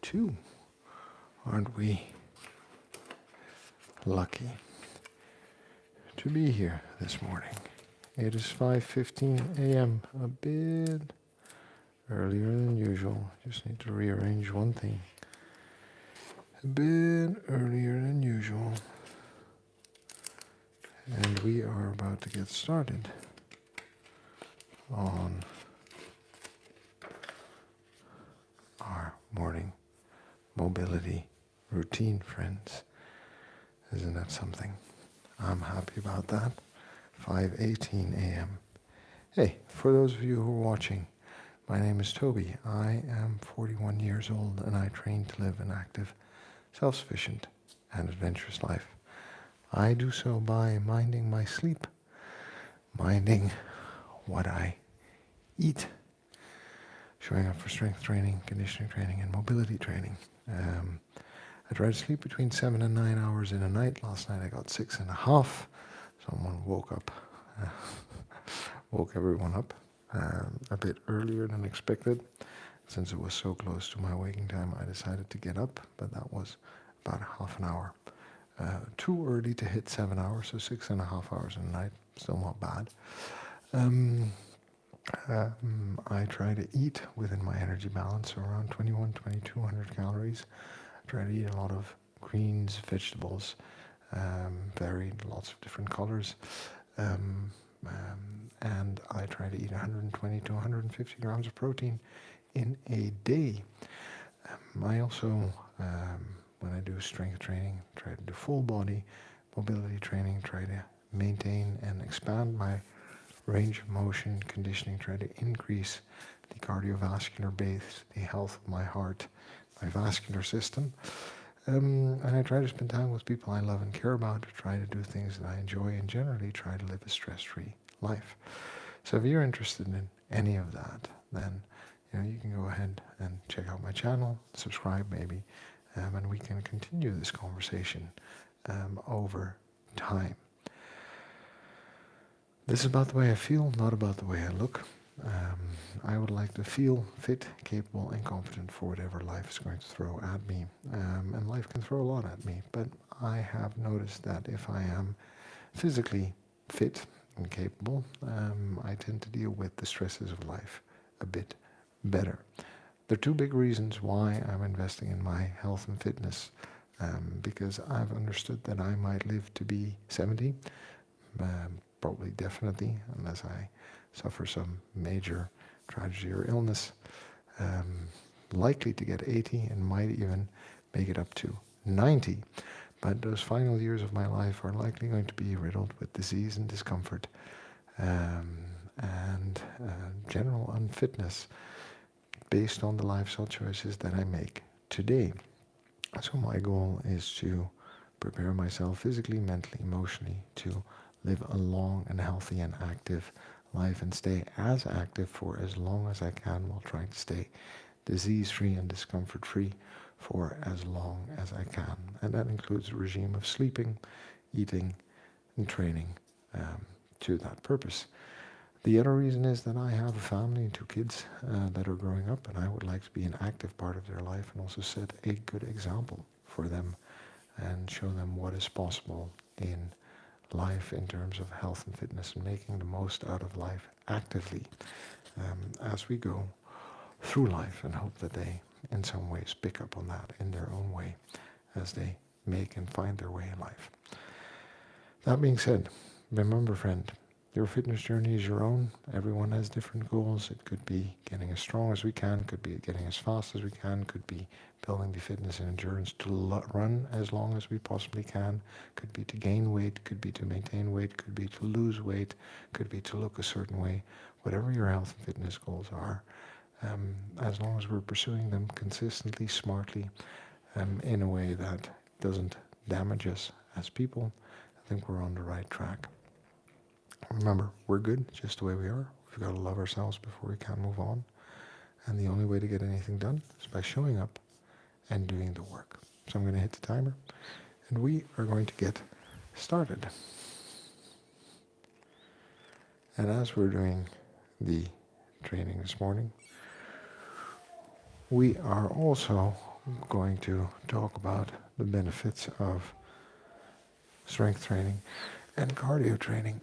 too. Aren't we lucky to be here this morning? It is 5:15 a.m., a bit earlier than usual. Just need to rearrange one thing. A bit earlier than usual. And we are about to get started on our morning mobility routine, friends. Isn't that something? I'm happy about that. 5:18 a.m. Hey, for those of you who are watching, my name is Toby. I am 41 years old and I train to live an active, self-sufficient and adventurous life. I do so by minding my sleep, minding what I eat, showing up for strength training, conditioning training, and mobility training. I try to sleep between 7 and 9 hours in a night. Last night I got 6.5. Someone woke everyone up a bit earlier than expected. Since it was so close to my waking time, I decided to get up, but that was about half an hour. Too early to hit 7 hours, so 6.5 hours in a night, still not bad. I try to eat within my energy balance, so around 2,200 calories. I try to eat a lot of greens, vegetables, varied, lots of different colors. And I try to eat 120 to 150 grams of protein in a day. I also, when I do strength training, try to do full body mobility training, try to maintain and expand my range of motion, conditioning, try to increase the cardiovascular base, the health of my heart, my vascular system. And I try to spend time with people I love and care about, to try to do things that I enjoy, and generally try to live a stress-free life. So if you're interested in any of that, then you can go ahead and check out my channel, subscribe maybe, and we can continue this conversation over time. This is about the way I feel, not about the way I look. I would like to feel fit, capable, and confident for whatever life is going to throw at me. And life can throw a lot at me, but I have noticed that if I am physically fit and capable, I tend to deal with the stresses of life a bit better. There are two big reasons why I'm investing in my health and fitness, because I've understood that I might live to be 70, probably definitely, unless I suffer some major tragedy or illness, likely to get 80 and might even make it up to 90. But those final years of my life are likely going to be riddled with disease and discomfort, and general unfitness based on the lifestyle choices that I make today. So my goal is to prepare myself physically, mentally, emotionally to live a long and healthy and active life, and stay as active for as long as I can, while trying to stay disease-free and discomfort-free for as long as I can. And that includes a regime of sleeping, eating, and training to that purpose. The other reason is that I have a family and 2 kids that are growing up, and I would like to be an active part of their life and also set a good example for them and show them what is possible in life in terms of health and fitness, and making the most out of life actively as we go through life, and hope that they in some ways pick up on that in their own way as they make and find their way in life. That being said, remember, friend, your fitness journey is your own. Everyone has different goals. It could be getting as strong as we can, could be getting as fast as we can, could be building the fitness and endurance to run as long as we possibly can, could be to gain weight, could be to maintain weight, could be to lose weight, could be to look a certain way. Whatever your health and fitness goals are, as long as we're pursuing them consistently, smartly, in a way that doesn't damage us as people, I think we're on the right track. Remember, we're good just the way we are. We've got to love ourselves before we can move on. And the only way to get anything done is by showing up and doing the work. So I'm going to hit the timer, and we are going to get started. And as we're doing the training this morning, we are also I'm going to talk about the benefits of strength training and cardio training.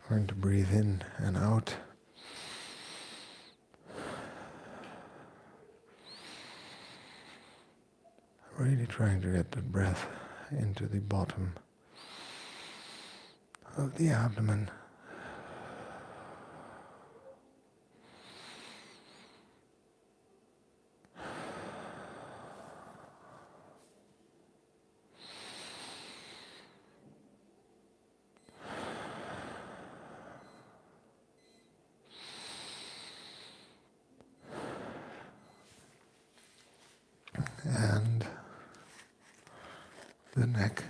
Learn to breathe in and out. Really trying to get the breath into the bottom of the abdomen. And the neck.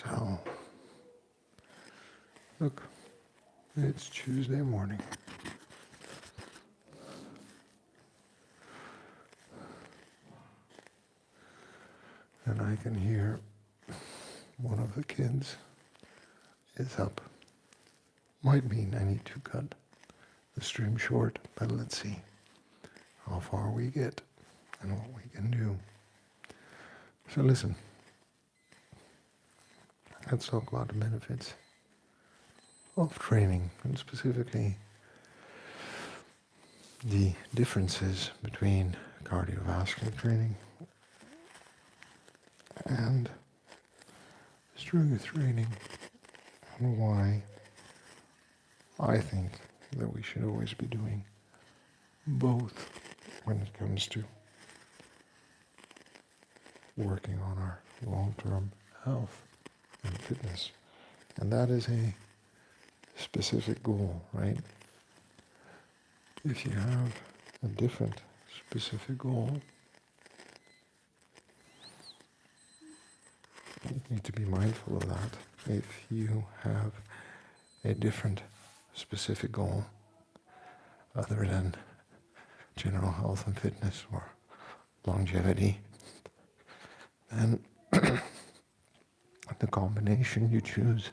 So, look, it's Tuesday morning. And I can hear one of the kids is up. Might mean I need to cut the stream short, but let's see how far we get and what we can do. So listen, let's talk about the benefits of training, and specifically the differences between cardiovascular training and strength training, and why I think that we should always be doing both when it comes to working on our long-term health and fitness. And that is a specific goal, right? If you have a different specific goal, you need to be mindful of that. If you have a different specific goal other than general health and fitness or longevity, then the combination you choose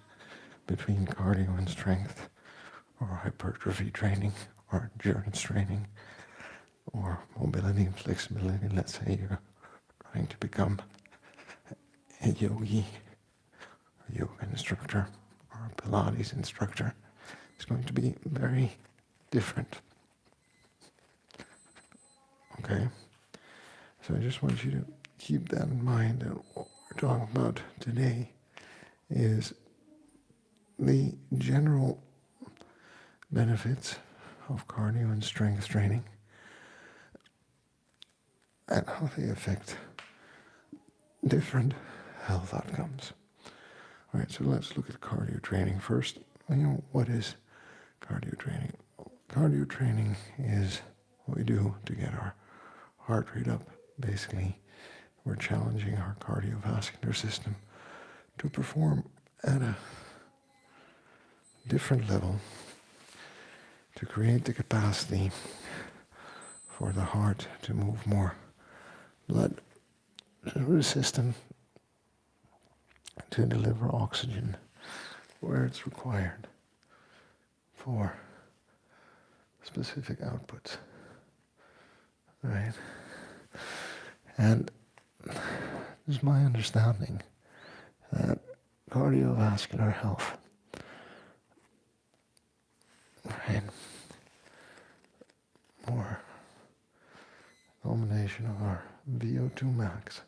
between cardio and strength, or hypertrophy training, or endurance training, or mobility and flexibility, let's say you're trying to become a yogi, a yoga instructor, or a Pilates instructor, is going to be very different. Okay? So I just want you to keep that in mind. And what we're talking about today is the general benefits of cardio and strength training and how they affect different health outcomes. All right, so let's look at cardio training first. What is cardio training? Cardio training is what we do to get our heart rate up. Basically, we're challenging our cardiovascular system to perform at a different level to create the capacity for the heart to move more blood through the system to deliver oxygen where it's required for specific outputs, right? And is my understanding that cardiovascular health, right, or combination of our VO2 max,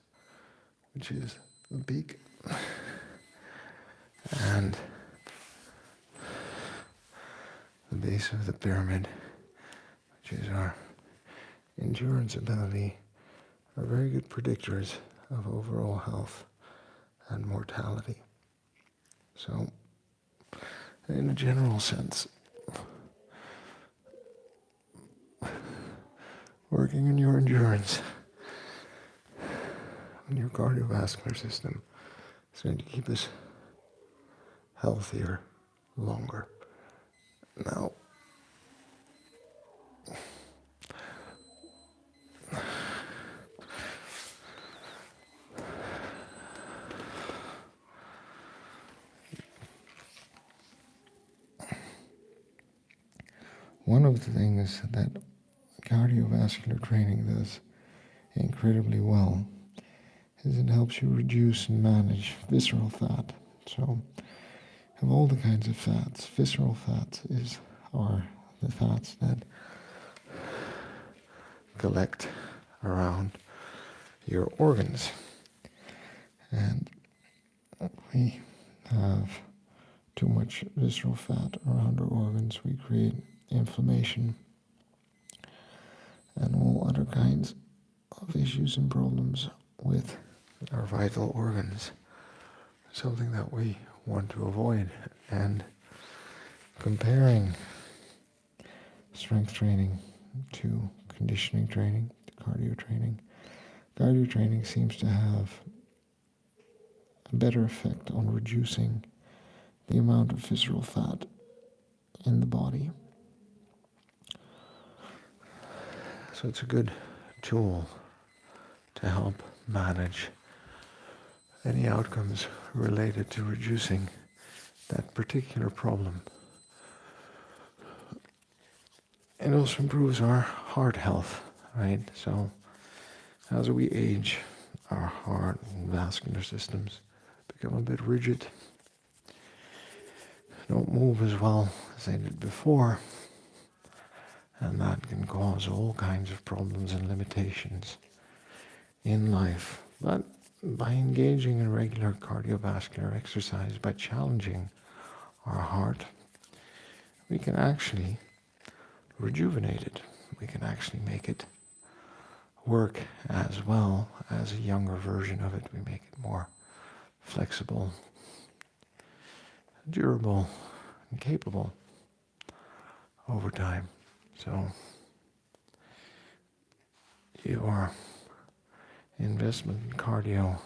which is the peak, and the base of the pyramid, which is our endurance ability, are very good predictors of overall health and mortality. So, in a general sense, working on your endurance and your cardiovascular system is going to keep us healthier longer. Now, one of the things that cardiovascular training does incredibly well is it helps you reduce and manage visceral fat. So, of all the kinds of fats, visceral fats are the fats that collect around your organs. And we have too much visceral fat around our organs, we create inflammation and all other kinds of issues and problems with our vital organs, something that we want to avoid. And comparing strength training to conditioning training, to cardio training seems to have a better effect on reducing the amount of visceral fat in the body. So it's a good tool to help manage any outcomes related to reducing that particular problem. It also improves our heart health, right? So as we age, our heart and vascular systems become a bit rigid, don't move as well as they did before, and that can cause all kinds of problems and limitations in life. But by engaging in regular cardiovascular exercise, by challenging our heart, we can actually rejuvenate it. We can actually make it work as well as a younger version of it. We make it more flexible, durable, and capable over time. So your investment in cardio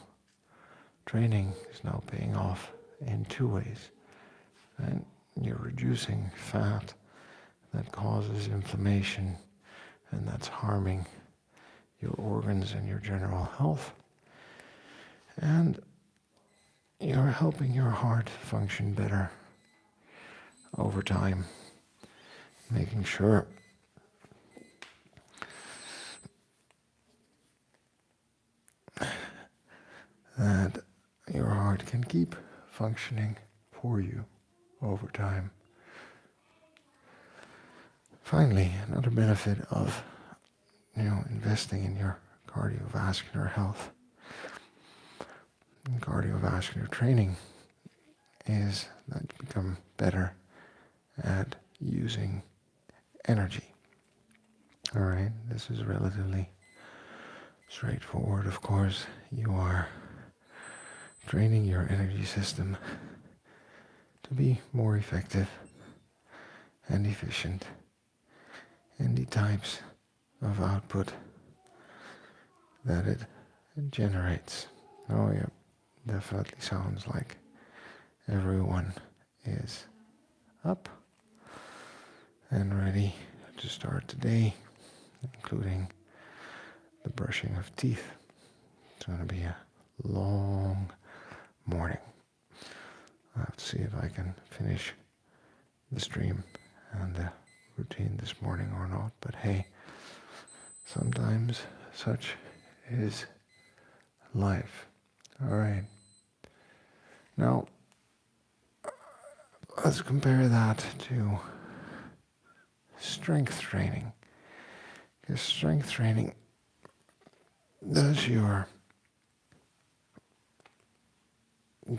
training is now paying off in two ways. And you're reducing fat that causes inflammation and that's harming your organs and your general health. And you're helping your heart function better over time, making sure that your heart can keep functioning for you over time. Finally, another benefit of investing in your cardiovascular health and cardiovascular training is that you become better at using energy. All right, this is relatively straightforward, of course. You are training your energy system to be more effective and efficient in the types of output that it generates. Oh yeah, definitely sounds like everyone is up and ready to start the day, including the brushing of teeth. It's going to be a long morning. I'll have to see if I can finish the stream and the routine this morning or not, but hey, sometimes such is life. All right. Now, let's compare that to strength training. Because strength training does your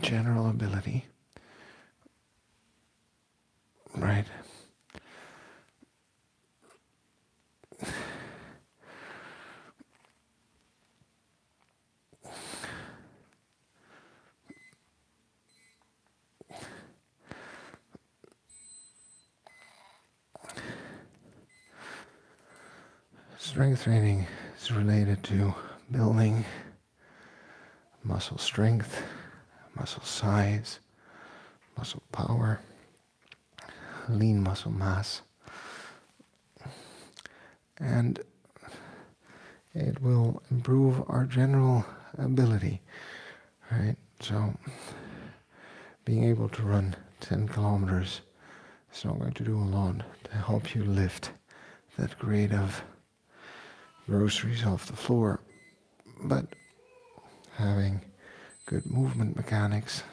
general ability, right? Strength training is related to building muscle strength, muscle size, muscle power, lean muscle mass, and it will improve our general ability, right? So being able to run 10 kilometers is not going to do a lot to help you lift that grade of groceries off the floor, but having good movement mechanics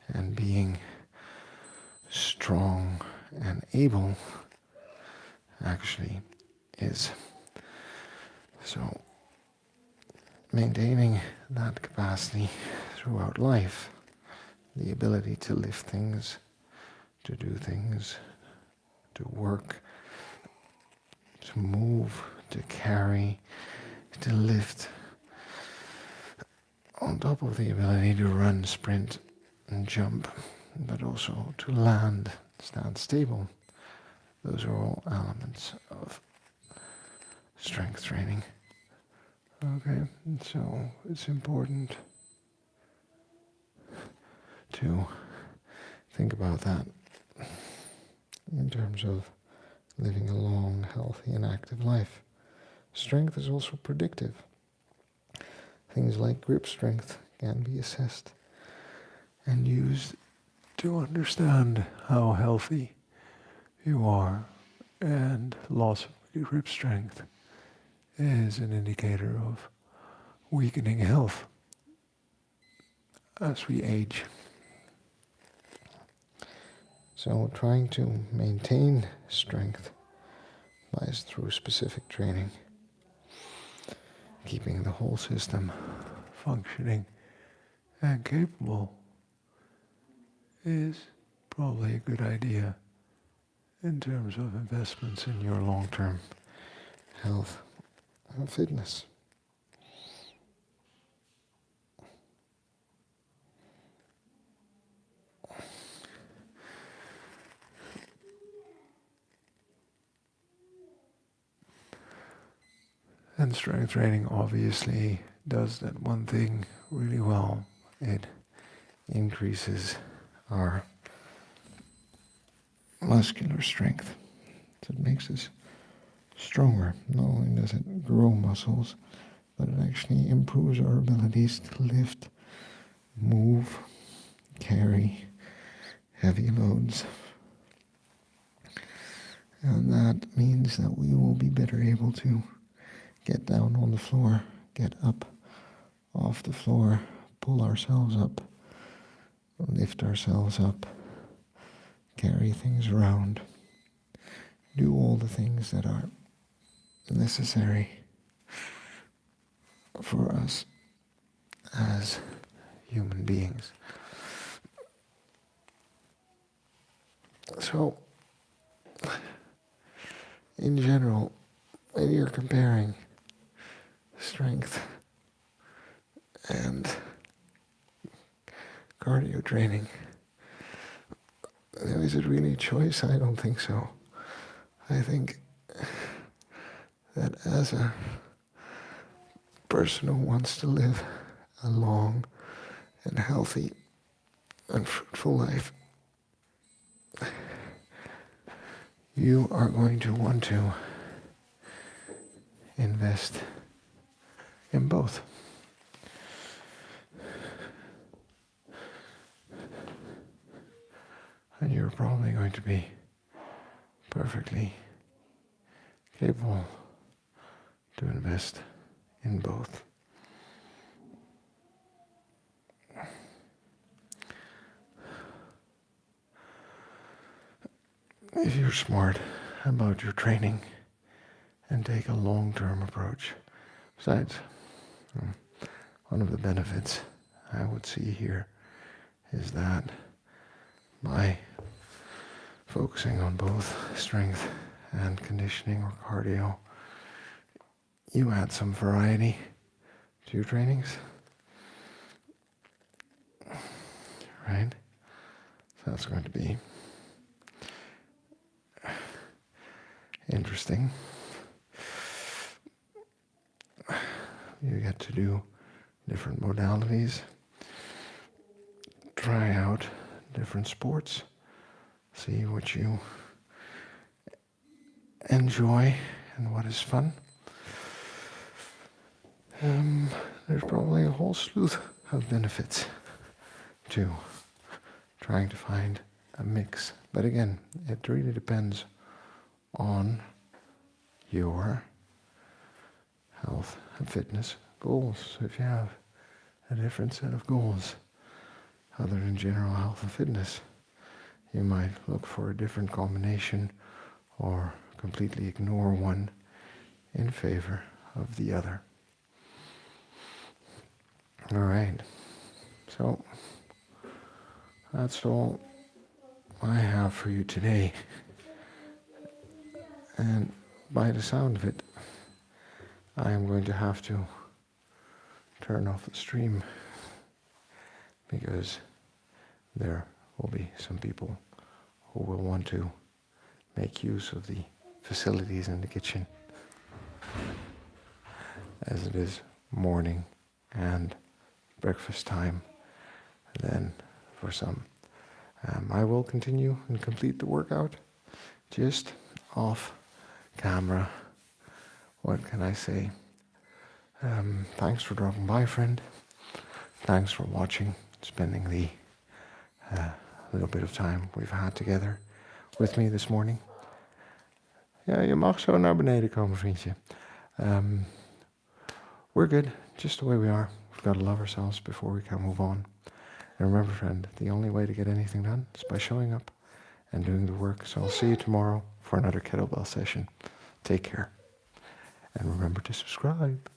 and being strong and able actually is. So maintaining that capacity throughout life, the ability to lift things, to do things, to work, to move, to carry, to lift, on top of the ability to run, sprint, and jump, but also to land, stand stable. Those are all elements of strength training. Okay, so it's important to think about that in terms of living a long, healthy, and active life. Strength is also predictive. Things like grip strength can be assessed and used to understand how healthy you are, and loss of grip strength is an indicator of weakening health as we age. So trying to maintain strength lies through specific training, keeping the whole system functioning and capable is probably a good idea in terms of investments in your long-term health and fitness. And strength training obviously does that one thing really well. It increases our muscular strength. So it makes us stronger. Not only does it grow muscles, but it actually improves our abilities to lift, move, carry heavy loads. And that means that we will be better able to get down on the floor, get up off the floor, pull ourselves up, lift ourselves up, carry things around, do all the things that are necessary for us as human beings. So, in general, when you're comparing strength and cardio training, is it really a choice? I don't think so. I think that as a person who wants to live a long and healthy and fruitful life, you are going to want to invest in both. And you're probably going to be perfectly capable to invest in both. if you're smart about your training and take a long-term approach. Besides, one of the benefits I would see here is that by focusing on both strength and conditioning or cardio, you add some variety to your trainings, right? So that's going to be interesting. You get to do different modalities, try out different sports, see what you enjoy and what is fun. There's probably a whole slew of benefits to trying to find a mix. But again, it really depends on your health and fitness goals. So if you have a different set of goals other than general health and fitness, you might look for a different combination or completely ignore one in favor of the other. All right, so that's all I have for you today. And by the sound of it, I am going to have to turn off the stream because there will be some people who will want to make use of the facilities in the kitchen as it is morning and breakfast time then for some. I will continue and complete the workout just off camera. What can I say? Thanks for dropping by, friend. Thanks for watching, spending the little bit of time we've had together with me this morning. Ja, je mag zo naar beneden komen, vriendje. We're good, just the way we are. We've got to love ourselves before we can move on. And remember, friend, the only way to get anything done is by showing up and doing the work. So I'll see you tomorrow for another kettlebell session. Take care. And remember to subscribe.